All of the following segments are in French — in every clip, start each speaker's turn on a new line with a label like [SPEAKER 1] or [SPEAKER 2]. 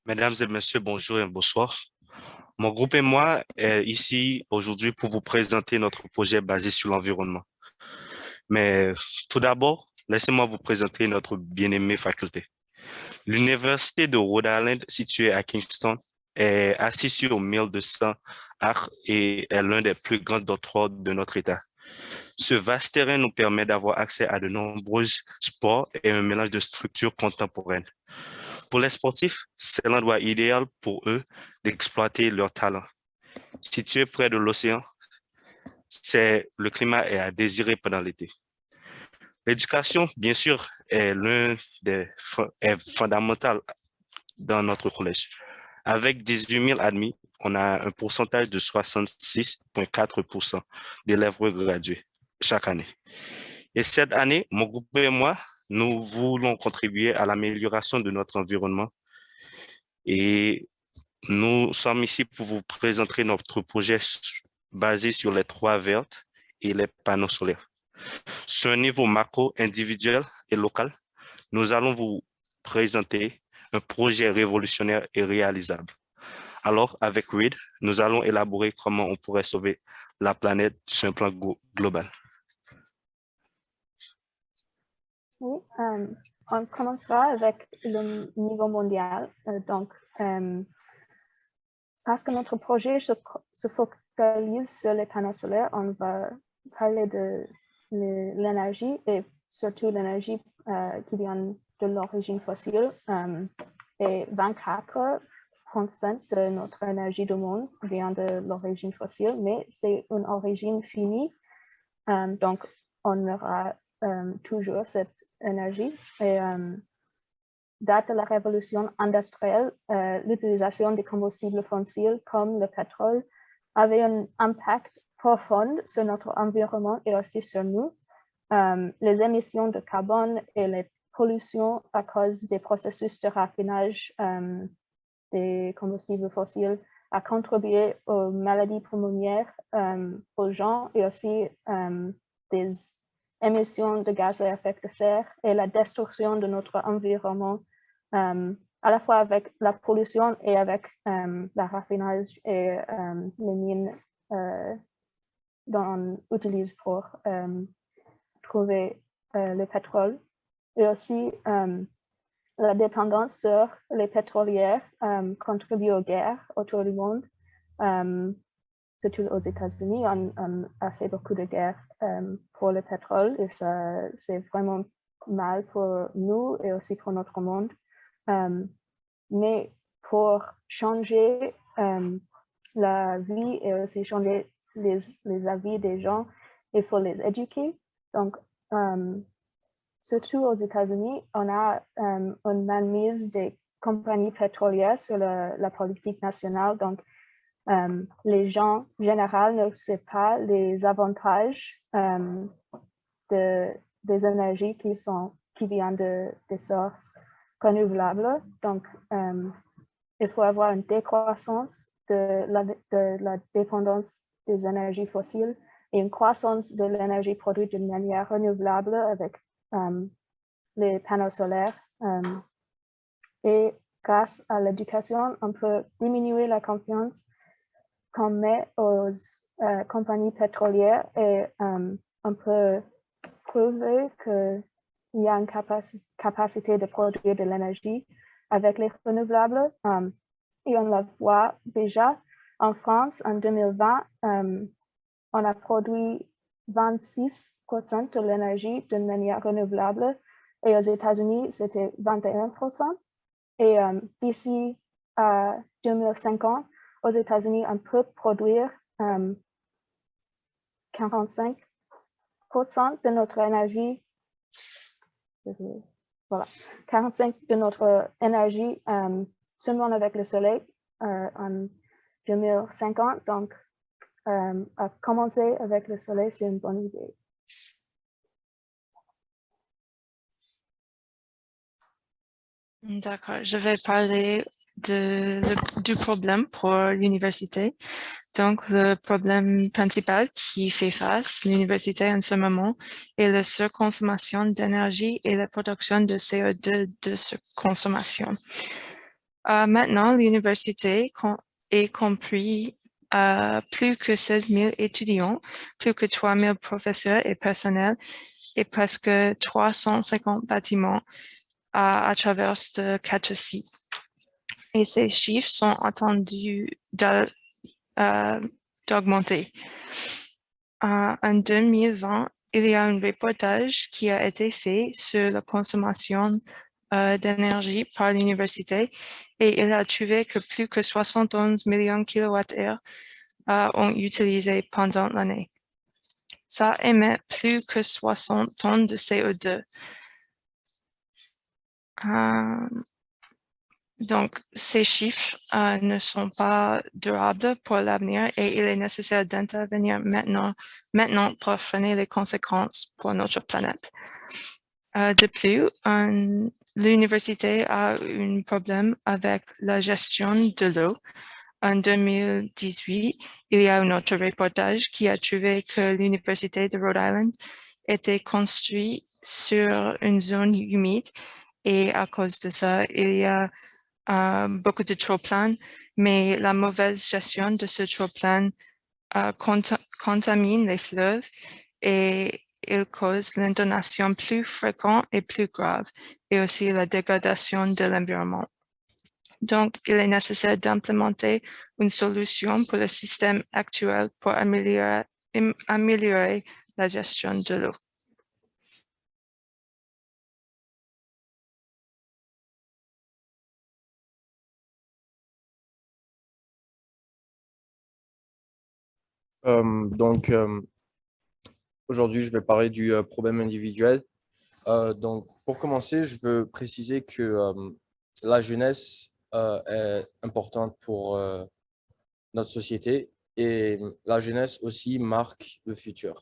[SPEAKER 1] Mesdames et messieurs, bonjour et bonsoir. Mon groupe et moi est ici aujourd'hui pour vous présenter notre projet basé sur l'environnement. Mais tout d'abord, laissez-moi vous présenter notre bien-aimée faculté. L'Université de Rhode Island, située à Kingston, est assise sur 1200 acres et est l'un des plus grands dortoirs de notre État. Ce vaste terrain nous permet d'avoir accès à de nombreux sports et un mélange de structures contemporaines. Pour les sportifs, c'est l'endroit idéal pour eux d'exploiter leurs talents. Situé près de l'océan, le climat est à désirer pendant l'été. L'éducation, bien sûr, est fondamentale dans notre collège. Avec 18 000 admis, on a un pourcentage de 66,4% d'élèves gradués chaque année. Et cette année, mon groupe et moi, nous voulons contribuer à l'amélioration de notre environnement et nous sommes ici pour vous présenter notre projet basé sur les trois vertes et les panneaux solaires. Sur un niveau macro, individuel et local, nous allons vous présenter un projet révolutionnaire et réalisable. Alors, avec Reed, nous allons élaborer comment on pourrait sauver la planète sur un plan global.
[SPEAKER 2] Oui, on commencera avec le niveau mondial. Parce que notre projet se focalise sur les panneaux solaires, on va parler de l'énergie et surtout l'énergie qui vient de l'origine fossile. Et 24% de notre énergie du monde vient de l'origine fossile, mais c'est une origine finie. Donc, on aura toujours cette énergie. Et date de la révolution industrielle, l'utilisation des combustibles fossiles comme le pétrole avait un impact profond sur notre environnement et aussi sur nous. Les émissions de carbone et les pollutions à cause des processus de raffinage des combustibles fossiles a contribué aux maladies pulmonaires aux gens et aussi des émissions de gaz à effet de serre et la destruction de notre environnement, à la fois avec la pollution et avec le raffinage et les mines qu'on utilise pour trouver le pétrole. Et aussi, la dépendance sur les pétrolières contribue aux guerres autour du monde. Surtout aux États-Unis, on a fait beaucoup de guerres pour le pétrole et ça, c'est vraiment mal pour nous et aussi pour notre monde. Mais pour changer la vie et aussi changer les avis des gens, il faut les éduquer. Donc, surtout aux États-Unis, on a une mainmise des compagnies pétrolières sur la politique nationale. Donc, les gens en général ne savent pas les avantages des énergies qui viennent des sources renouvelables. Donc, il faut avoir une décroissance de la dépendance des énergies fossiles et une croissance de l'énergie produite d'une manière renouvelable avec les panneaux solaires. Et grâce à l'éducation, on peut diminuer la confiance qu'on met aux compagnies pétrolières et on peut prouver qu'il y a une capacité de produire de l'énergie avec les renouvelables. Et on la voit déjà en France en 2020, on a produit 26% de l'énergie d'une manière renouvelable et aux États-Unis, c'était 21%. Et d'ici à 2050, aux États-Unis, on peut produire 45% de notre énergie. Voilà, 45% de notre énergie seulement avec le soleil en 2050. Donc, à commencer avec le soleil, c'est une bonne idée.
[SPEAKER 3] D'accord, je vais parler du problème pour l'université. Donc, le problème principal qui fait face l'université en ce moment est la surconsommation d'énergie et la production de CO2 de surconsommation. Maintenant, l'université est compris plus que 16 000 étudiants, plus que 3 000 professeurs et personnels et presque 350 bâtiments à travers de 4 sites. Et ces chiffres sont attendus d'augmenter. En 2020, il y a un reportage qui a été fait sur la consommation d'énergie par l'université et il a trouvé que plus que 71 millions de kWh ont utilisé pendant l'année. Ça émet plus que 60 tonnes de CO2. Donc, ces chiffres ne sont pas durables pour l'avenir et il est nécessaire d'intervenir maintenant pour freiner les conséquences pour notre planète. De plus, l'université a un problème avec la gestion de l'eau. En 2018, il y a un autre reportage qui a trouvé que l'université de Rhode Island était construite sur une zone humide et à cause de ça, il y a beaucoup de trop-plein, mais la mauvaise gestion de ce trop-plein contamine les fleuves et il cause l'inondation plus fréquente et plus grave, et aussi la dégradation de l'environnement. Donc, il est nécessaire d'implémenter une solution pour le système actuel pour améliorer la gestion de l'eau.
[SPEAKER 4] Aujourd'hui, je vais parler du problème individuel. Donc, pour commencer, je veux préciser que la jeunesse est importante pour notre société et la jeunesse aussi marque le futur.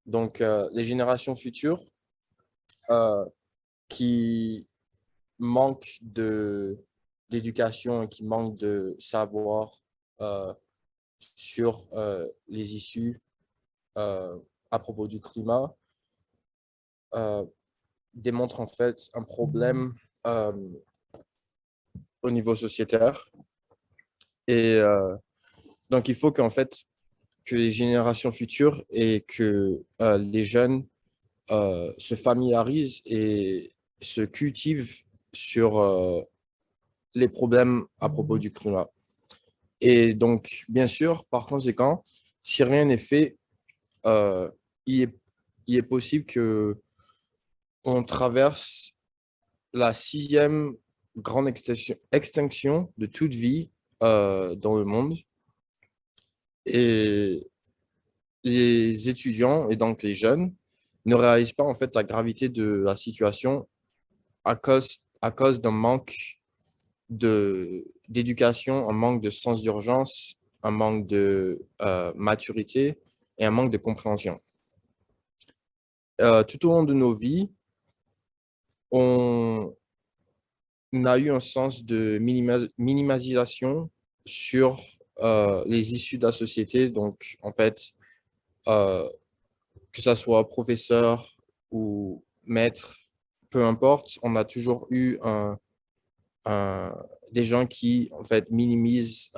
[SPEAKER 4] Donc, les générations futures qui manquent d'éducation et qui manquent de savoir sur les issues à propos du climat démontrent en fait un problème au niveau sociétaire. Et donc, il faut qu'en fait, que les générations futures et que les jeunes se familiarisent et se cultivent sur les problèmes à propos du climat. Et donc, bien sûr, par conséquent, si rien n'est fait, il est possible qu'on traverse la 6e grande extinction de toute vie dans le monde. Et les étudiants et donc les jeunes ne réalisent pas en fait la gravité de la situation à cause d'un manque d'éducation, un manque de sens d'urgence, un manque de maturité et un manque de compréhension. Tout au long de nos vies, on a eu un sens de minimalisation sur les issues de la société. Donc, en fait, que ça soit professeur ou maître, peu importe, on a toujours eu des gens qui, en fait, minimisent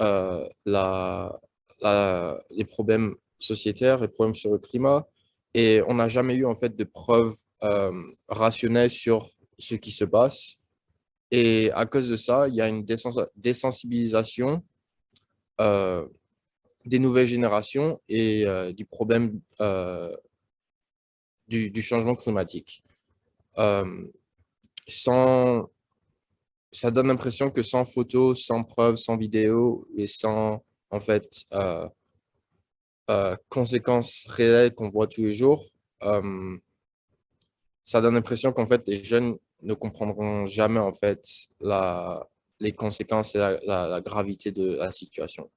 [SPEAKER 4] les problèmes sociétaires, les problèmes sur le climat. Et on n'a jamais eu, en fait, de preuves rationnelles sur ce qui se passe. Et à cause de ça, il y a une désensibilisation des nouvelles générations et du problème du changement climatique. Ça donne l'impression que sans photos, sans preuves, sans vidéos et sans en fait conséquences réelles qu'on voit tous les jours, ça donne l'impression qu'en fait les jeunes ne comprendront jamais en fait les conséquences et la gravité de la situation.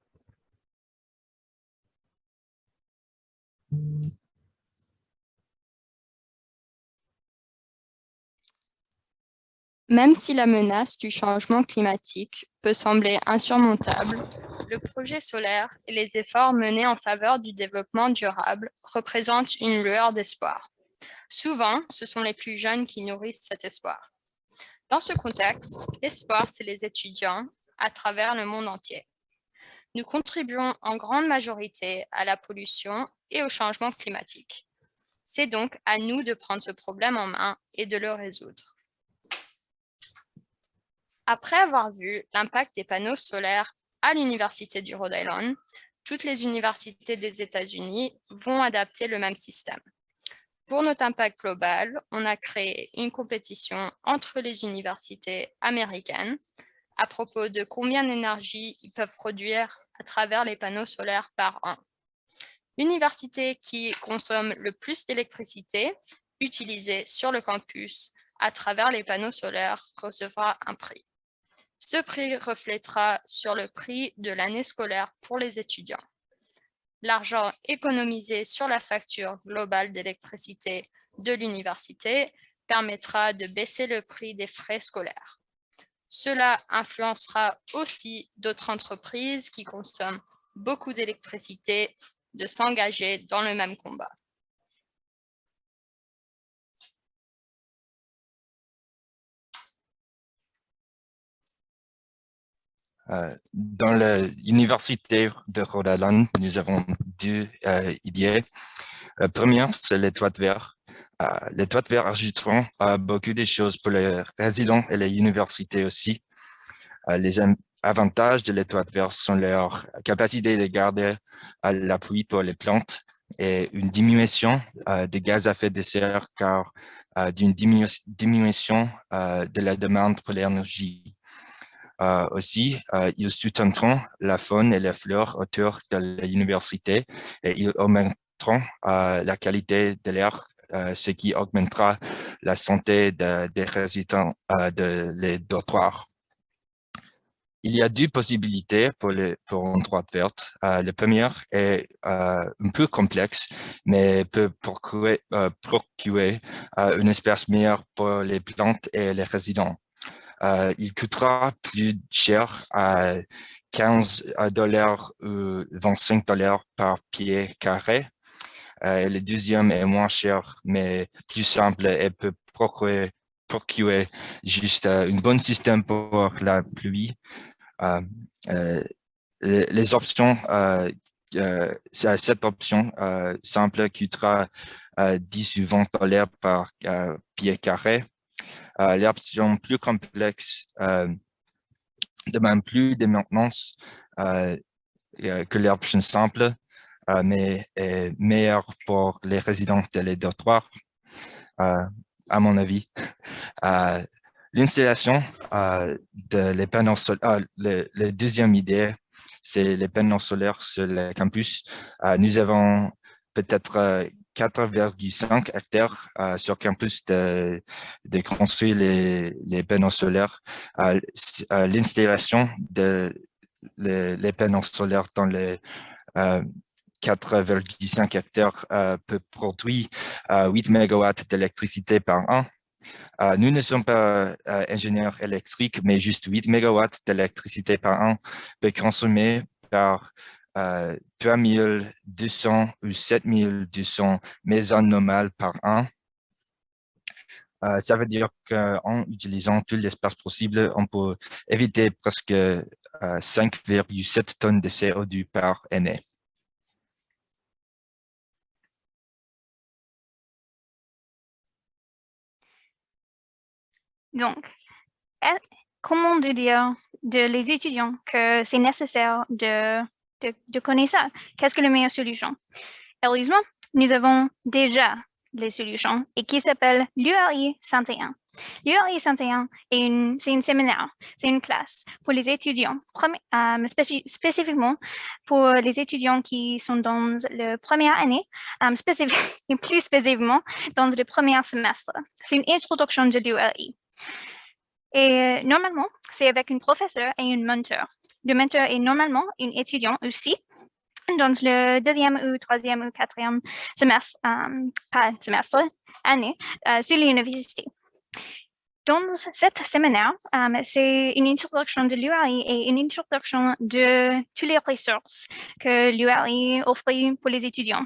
[SPEAKER 5] Même si la menace du changement climatique peut sembler insurmontable, le projet solaire et les efforts menés en faveur du développement durable représentent une lueur d'espoir. Souvent, ce sont les plus jeunes qui nourrissent cet espoir. Dans ce contexte, l'espoir, c'est les étudiants, à travers le monde entier. Nous contribuons en grande majorité à la pollution et au changement climatique. C'est donc à nous de prendre ce problème en main et de le résoudre. Après avoir vu l'impact des panneaux solaires à l'Université du Rhode Island, toutes les universités des États-Unis vont adapter le même système. Pour notre impact global, on a créé une compétition entre les universités américaines à propos de combien d'énergie ils peuvent produire à travers les panneaux solaires par an. L'université qui consomme le plus d'électricité utilisée sur le campus à travers les panneaux solaires recevra un prix. Ce prix reflètera sur le prix de l'année scolaire pour les étudiants. L'argent économisé sur la facture globale d'électricité de l'université permettra de baisser le prix des frais scolaires. Cela influencera aussi d'autres entreprises qui consomment beaucoup d'électricité de s'engager dans le même combat.
[SPEAKER 6] Dans l'université de Rhode Island, nous avons deux idées. La première, c'est les toits verts. Les toits verts ajouteront beaucoup de choses pour les résidents et les universités aussi. Les avantages de les toits verts sont leur capacité de garder l'appui pour les plantes et une diminution des gaz à effet de serre car d'une diminution de la demande pour l'énergie. Aussi, ils soutiendront la faune et les fleurs autour de l'université et ils augmenteront la qualité de l'air, ce qui augmentera la santé des résidents des dortoirs. Il y a deux possibilités pour une droite verte. La première est un peu complexe, mais peut procurer un espace meilleur pour les plantes et les résidents. Il coûtera plus cher à 15 $ ou 25 $ par pied carré. Le deuxième est moins cher, mais plus simple et peut procurer juste un bon système pour la pluie. Les options, cette option simple coûtera 10 ou 20 $ par pied carré. L'option plus complexe demande plus de maintenance que l'option simple, mais est meilleure pour les résidents de les dortoirs, à mon avis. L'installation de les panneaux solaires, la deuxième idée, c'est les panneaux solaires sur le campus. Nous avons peut-être 4,5 hectares sur campus de construire les panneaux solaires. L'installation les panneaux solaires dans les 4,5 hectares peut produire 8 MW d'électricité par an. Nous ne sommes pas ingénieurs électriques, mais juste 8 MW d'électricité par an peut consommer par 3200 ou 7200 maisons normales par an. Ça veut dire qu'en utilisant tout l'espace possible, on peut éviter presque 5,7 tonnes de CO2 par année.
[SPEAKER 7] Donc, comment dire les étudiants que c'est nécessaire de connaître ça? Qu'est-ce que la meilleure solution? Heureusement, nous avons déjà les solutions et qui s'appelle l'URI 101. L'URI 101 c'est un séminaire, c'est une classe pour les étudiants, spécifiquement pour les étudiants qui sont dans la première année, et plus spécifiquement dans le premier semestre. C'est une introduction de l'URI. Et normalement, c'est avec un professeur et un mentor. Le mentor est normalement un étudiant aussi dans le deuxième ou troisième ou quatrième semestre, année sur l'université. Dans cette séminaire, c'est une introduction de l'URI et une introduction de toutes les ressources que l'URI offre pour les étudiants.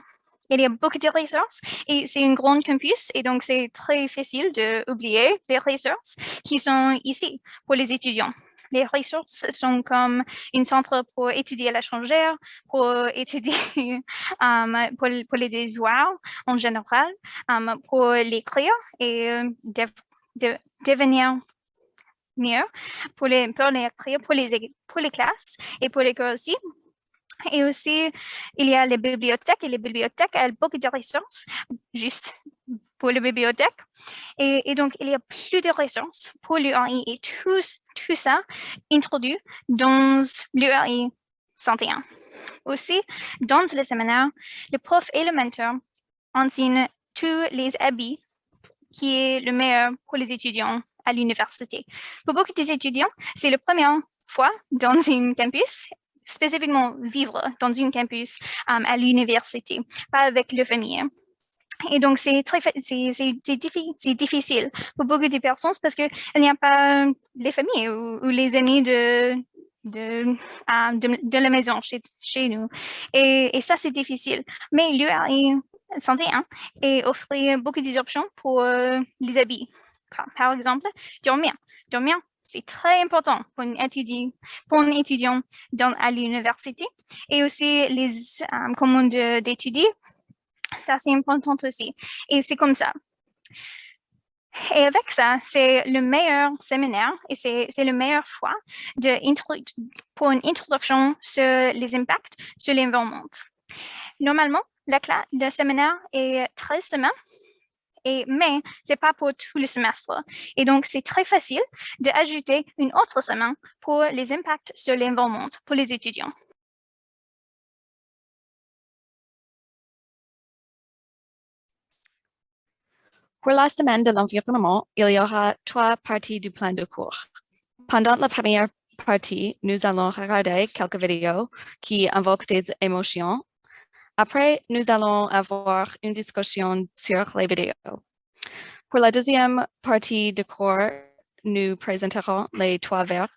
[SPEAKER 7] Il y a beaucoup de ressources et c'est un grand campus et donc c'est très facile d'oublier les ressources qui sont ici pour les étudiants. Les ressources sont comme un centre pour étudier l'étrangère, pour étudier pour les devoirs en général, pour l'écrire et devenir mieux pour l'écrire pour les classes et pour les cours aussi. Et aussi, il y a les bibliothèques et les bibliothèques ont beaucoup de ressources juste pour les bibliothèques. Et donc, il y a plus de ressources pour l'URI et tout ça introduit dans l'URI 101. Aussi, dans le séminaire, le prof et le mentor enseignent tous les habits qui est le meilleur pour les étudiants à l'université. Pour beaucoup des étudiants, c'est la première fois dans un campus, spécifiquement vivre dans un campus à l'université, pas avec la famille. Et donc, c'est difficile pour beaucoup de personnes parce qu'il n'y a pas les familles ou les amis de la maison chez nous. Et ça, c'est difficile. Mais l'URI 101 et offrir beaucoup d'options pour les habits. Par exemple, dormir. Dormir, c'est très important pour un étudiant à l'université. Et aussi, les commandes d'étudier, ça, c'est important aussi. Et c'est comme ça. Et avec ça, c'est le meilleur séminaire et c'est la meilleure fois pour une introduction sur les impacts sur l'environnement. Normalement, le séminaire est 13 semaines, mais ce n'est pas pour tout le semestre. Et donc, c'est très facile d'ajouter une autre semaine pour les impacts sur l'environnement pour les étudiants.
[SPEAKER 8] Pour la semaine de l'environnement, il y aura 3 parties du plan de cours. Pendant la première partie, nous allons regarder quelques vidéos qui invoquent des émotions. Après, nous allons avoir une discussion sur les vidéos. Pour la deuxième partie du cours, nous présenterons les 3 vers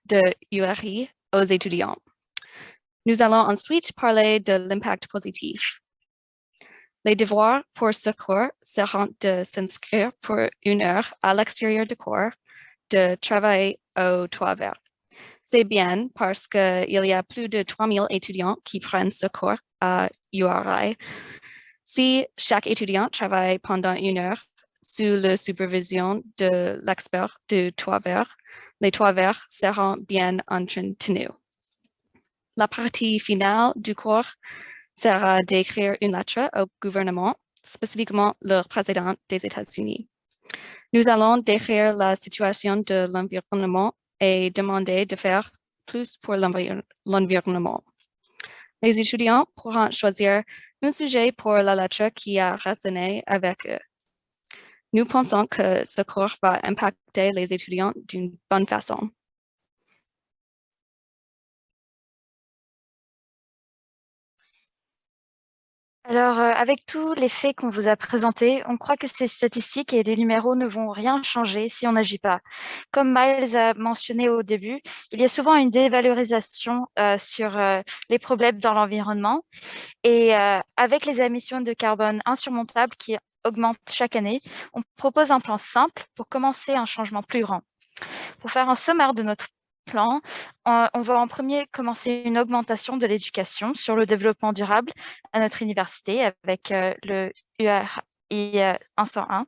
[SPEAKER 8] de URI aux étudiants. Nous allons ensuite parler de l'impact positif. Les devoirs pour ce cours seront de s'inscrire pour 1 heure à l'extérieur du cours, de travailler aux 3 vers. C'est bien parce qu'il y a plus de 3000 étudiants qui prennent ce cours à URI. Si chaque étudiant travaille pendant 1 heure sous la supervision de l'expert de 3 vers, les 3 vers seront bien entretenus. La partie finale du cours sera d'écrire une lettre au gouvernement, spécifiquement le président des États-Unis. Nous allons décrire la situation de l'environnement et demander de faire plus pour l'environnement. Les étudiants pourront choisir un sujet pour la lettre qui a résonné avec eux. Nous pensons que ce cours va impacter les étudiants d'une bonne façon.
[SPEAKER 9] Alors, avec tous les faits qu'on vous a présentés, on croit que ces statistiques et les numéros ne vont rien changer si on n'agit pas. Comme Miles a mentionné au début, il y a souvent une dévalorisation sur les problèmes dans l'environnement. Et avec les émissions de carbone insurmontables qui augmentent chaque année, on propose un plan simple pour commencer un changement plus grand. Pour faire un sommaire de notre plan, on va en premier commencer une augmentation de l'éducation sur le développement durable à notre université avec le URI 101.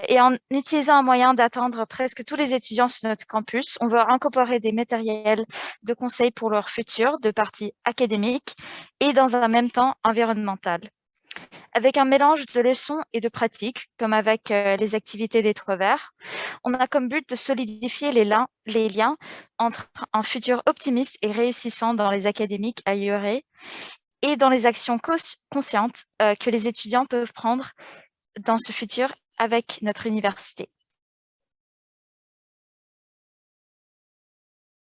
[SPEAKER 9] Et en utilisant un moyen d'atteindre presque tous les étudiants sur notre campus, on va incorporer des matériels de conseil pour leur futur, de partie académique et dans un même temps environnemental. Avec un mélange de leçons et de pratiques, comme avec les activités des 3 vers, on a comme but de solidifier les liens entre un futur optimiste et réussissant dans les académiques à URI et dans les actions conscientes que les étudiants peuvent prendre dans ce futur avec notre université.